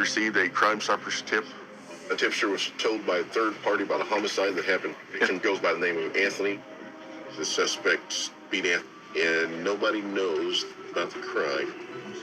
received a Crime Stoppers tip. A tipster was told by a third party about a homicide that happened. The victim goes by the name of Anthony. The suspect beat Anthony, and nobody knows about the crime.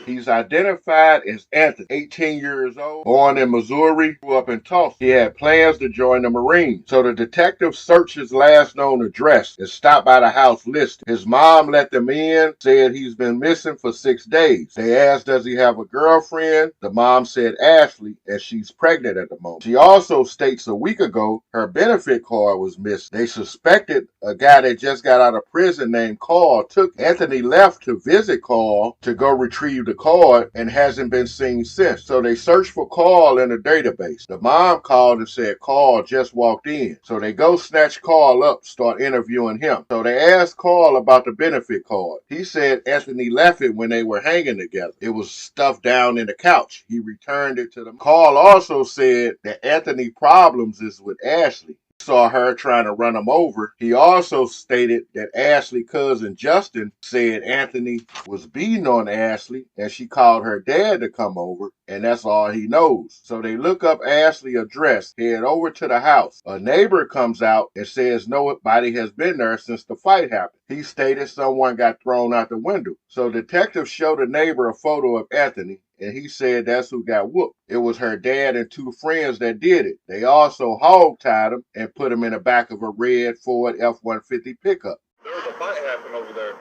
He's identified as Anthony, 18 years old, born in Missouri, grew up in Tulsa. He had plans to join the Marines. So the detective searched his last known address and stopped by the house listed. His mom let them in, said he's been missing for 6 days. They asked, does he have a girlfriend? The mom said Ashley, and she's pregnant at the moment. She also states a week ago her benefit card was missing. They suspected a guy that just got out of prison named Carl took it. Anthony left to visit Carl to go retrieve the card and hasn't been seen since. So they searched for Carl in the database. The mom called and said Carl just walked in. So they go snatch Carl up, start interviewing him. So they asked Carl about the benefit card. He said Anthony left it when they were hanging together. It was stuffed down in the couch. He returned it to them. Carl also said that Anthony's problems is with Ashley. Saw her trying to run him over. He also stated that Ashley's cousin Justin said Anthony was beating on Ashley and she called her dad to come over, and that's all he knows. So they look up Ashley's address, head over to the house. A neighbor comes out and says nobody has been there since the fight happened. He stated someone got thrown out the window. So detectives showed the neighbor a photo of Anthony, and he said that's who got whooped. It was her dad and 2 friends that did it. They also hog-tied him and put him in the back of a red Ford F-150 pickup. There was a fight happen over there.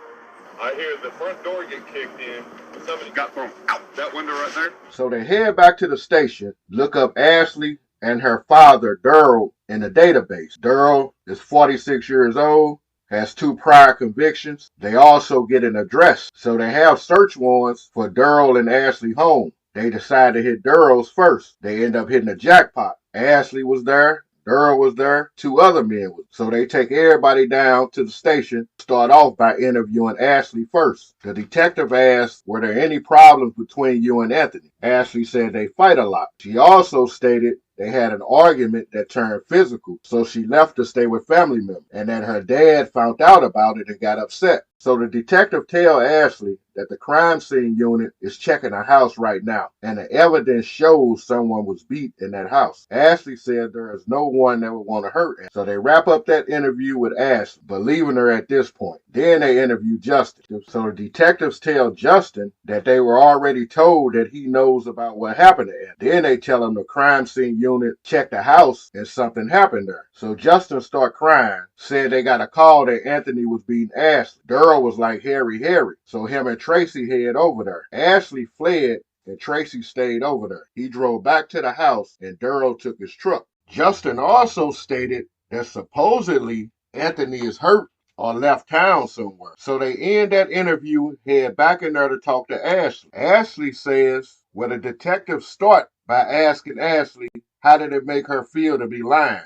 I hear the front door get kicked in, and somebody got thrown out that window right there. So they head back to the station, look up Ashley and her father, Daryl, in the database. Daryl is 46 years old, has 2 prior convictions. They also get an address. So they have search warrants for Daryl and Ashley home. They decide to hit Daryl's first. They end up hitting a jackpot. Ashley was there. Daryl was there. 2 other men were. So they take everybody down to the station, start off by interviewing Ashley first. The detective asked, were there any problems between you and Anthony? Ashley said they fight a lot. She also stated they had an argument that turned physical, so she left to stay with family members, and that her dad found out about it and got upset. So the detective tells Ashley that the crime scene unit is checking the house right now, and the evidence shows someone was beat in that house. Ashley said there is no one that would want to hurt her. So they wrap up that interview with Ashley, believing her at this point. Then they interview Justin. So the detectives tell Justin that they were already told that he knows about what happened to him. Then they tell him the crime scene unit checked the house and something happened there. So Justin start crying, said they got a call that Anthony was beating Ashley. Daryl was like, Harry. So him and Tracy head over there. Ashley fled and Tracy stayed over there. He drove back to the house and Daryl took his truck. Justin also stated that supposedly Anthony is hurt or left town somewhere. So they end that interview, head back in there to talk to Ashley. Ashley says, well, the detectives start by asking Ashley, how did it make her feel to be lying?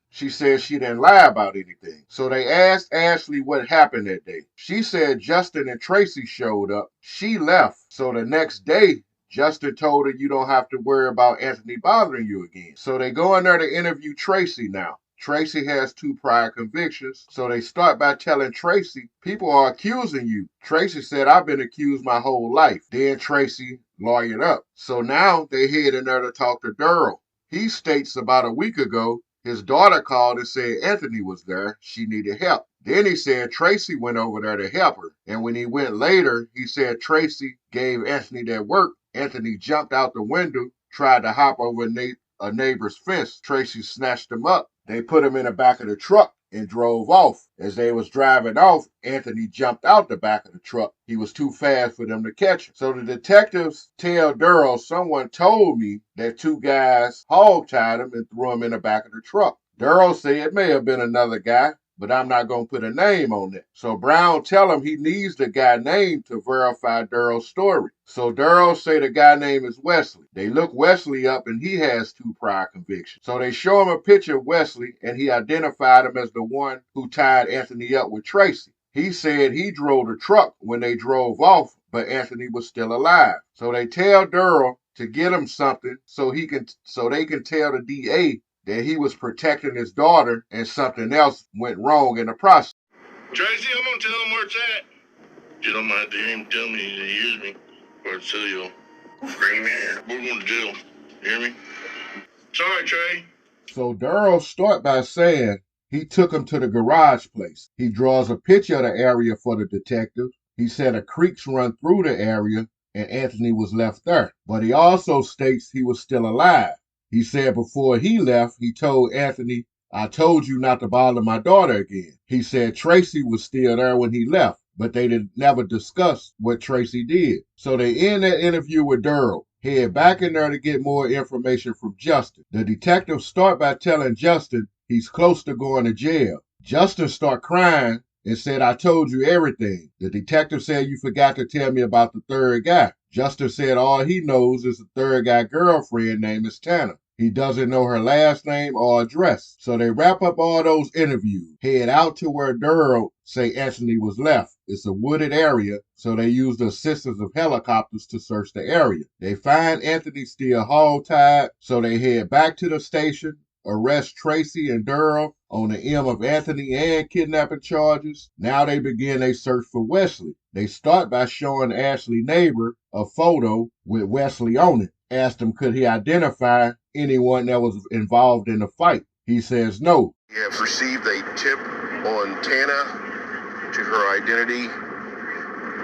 She said she didn't lie about anything. So they asked Ashley what happened that day. She said Justin and Tracy showed up. She left. So the next day, Justin told her you don't have to worry about Anthony bothering you again. So they go in there to interview Tracy now. Tracy has 2 prior convictions. So they start by telling Tracy, people are accusing you. Tracy said, I've been accused my whole life. Then Tracy lawyered up. So now they head in there to talk to Daryl. He states about a week ago, his daughter called and said Anthony was there. She needed help. Then he said Tracy went over there to help her. And when he went later, he said Tracy gave Anthony that work. Anthony jumped out the window, tried to hop over a neighbor's fence. Tracy snatched him up. They put him in the back of the truck and drove off. As they was driving off, Anthony jumped out the back of the truck. He was too fast for them to catch him. So the detectives tell Daryl, someone told me that 2 guys hog-tied him and threw him in the back of the truck. Daryl said it may have been another guy, but I'm not going to put a name on it. So Brown tell him he needs the guy name to verify Daryl's story. So Daryl say the guy name is Wesley. They look Wesley up and he has 2 prior convictions. So they show him a picture of Wesley and he identified him as the one who tied Anthony up with Tracy. He said he drove the truck when they drove off, but Anthony was still alive. So they tell Daryl to get him something so they can tell the DA that he was protecting his daughter and something else went wrong in the process. Tracy, I'm gonna tell him where it's at. You don't mind to him tell me to use me or to you. Bring him here. We're going to jail. You hear me? Sorry, Trey. So Darrell start by saying he took him to the garage place. He draws a picture of the area for the detective. He said a creeks run through the area and Anthony was left there. But he also states he was still alive. He said before he left, he told Anthony, I told you not to bother my daughter again. He said Tracy was still there when he left, but they never discussed what Tracy did. So they end that interview with Darrell. Head back in there to get more information from Justin. The detectives start by telling Justin he's close to going to jail. Justin start crying and said, I told you everything. The detective said you forgot to tell me about the third guy. Justin said all he knows is the third guy girlfriend name is Tanner. He doesn't know her last name or address. So they wrap up all those interviews, head out to where Darrell say Anthony was left. It's a wooded area, so they use the assistance of helicopters to search the area. They find Anthony still hog-tied, so they head back to the station, arrest Tracy and Darrell on the M of Anthony and kidnapping charges. Now they begin a search for Wesley. They start by showing Ashley's neighbor a photo with Wesley on it. Asked him could he identify anyone that was involved in the fight. He says no. We have received a tip on Tana to her identity.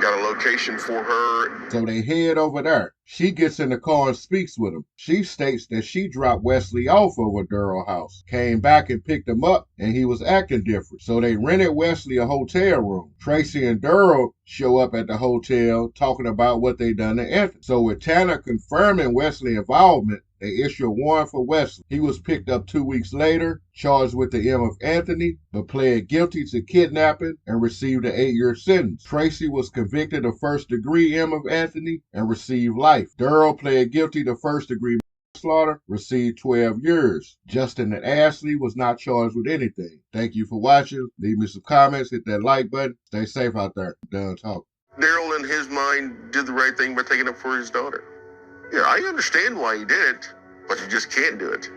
Got a location for her. So they head over there. She gets in the car and speaks with him. She states that she dropped Wesley off over Darrell's house, came back and picked him up, and he was acting different. So they rented Wesley a hotel room. Tracy and Darrell show up at the hotel talking about what they done to Anthony. So with Tanner confirming Wesley's involvement, they issue a warrant for Wesley. He was picked up 2 weeks later, charged with the M of Anthony, but pled guilty to kidnapping and received an 8-year sentence. Tracy was convicted of first-degree M of Anthony and received life. Darrell pled guilty to first-degree manslaughter, received 12 years. Justin and Ashley was not charged with anything. Thank you for watching. Leave me some comments, hit that like button. Stay safe out there. I'm done talking. Darrell, in his mind, did the right thing by taking up for his daughter. Yeah, I understand why he did it, but you just can't do it.